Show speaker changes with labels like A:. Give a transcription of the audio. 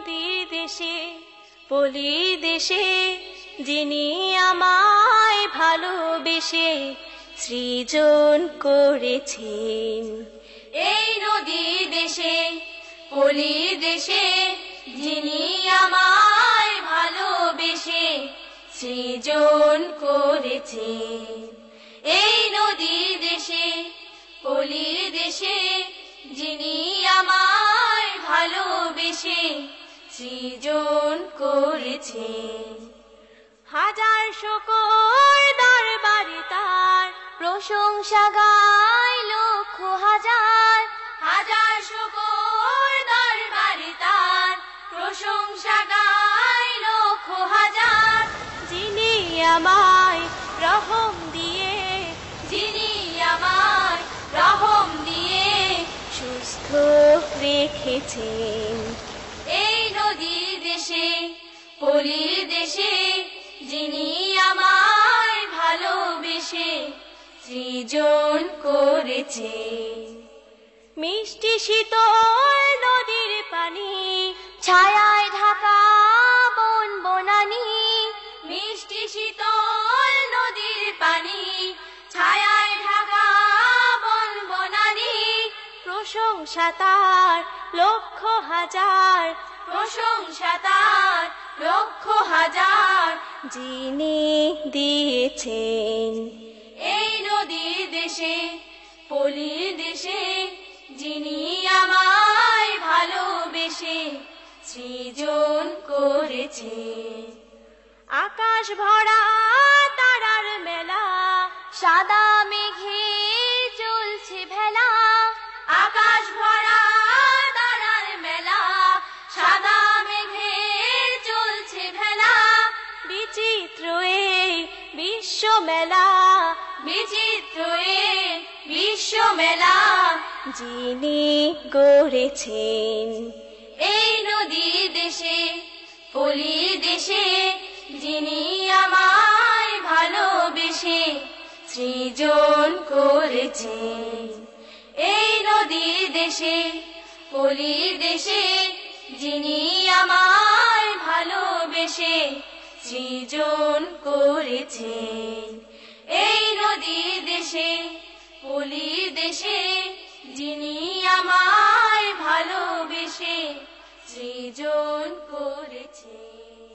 A: নদীর দেশে পলি দেশে যিনি আমায় ভালোবেসে সৃজন করেছেন।
B: এই নদীর দেশে পলি দেশে যিনি আমায় ভালোবেসে সৃজন করেছেন। এই নদীর দেশে পলি দেশে যিনি আমায় ভালোবেসে সৃজন করেছেন।
A: হাজার শুকর দরবারে তার প্রশংসা গায় লক্ষ হাজার।
B: হাজার শুকর দরবারে তার প্রশংসা গায় লক্ষ হাজার।
A: যিনি আমায় রহম দিয়ে
B: যিনি আমায় রহম দিয়ে
A: সুস্থ রেখেছেন।
B: এই নদীর দেশে পলি দেশে যিনি আমায় ভালোবেসে সৃজন করেছেন।
A: মিষ্টি শীতল নদীর পানি ছায়ায় ঢাকা বন বনানি।
B: মিষ্টি শীতল নদীর পানি ছায়ায় ঢাকা বন বনানি।
A: প্রশংসা তার লক্ষ হাজার,
B: প্রশংসা তার লক্ষ হাজার।
A: যিনি দিয়েছেন।
B: এই নদীর দেশে পলি দেশে যিনি আমায় ভালোবেসে সৃজন করেছেন।
A: আকাশ ভরা তারার মেলা সাদা মেঘে চলছে ভেলা।
B: আকাশ ভরা তারার মেলা সাদা মেঘে চলছে ভেলা।
A: বিচিত্র এই বিশ্ব মেলা,
B: বিচিত্র এই বিশ্ব মেলা
A: যিনি গড়েছেন।
B: এই নদীর দেশে পলি দেশে যিনি আমায় ভালোবেসে সৃজন করেছেন। এই নদীর দেশে পলি দেশে যিনি আমায় ভালোবেসে সৃজন করেছেন।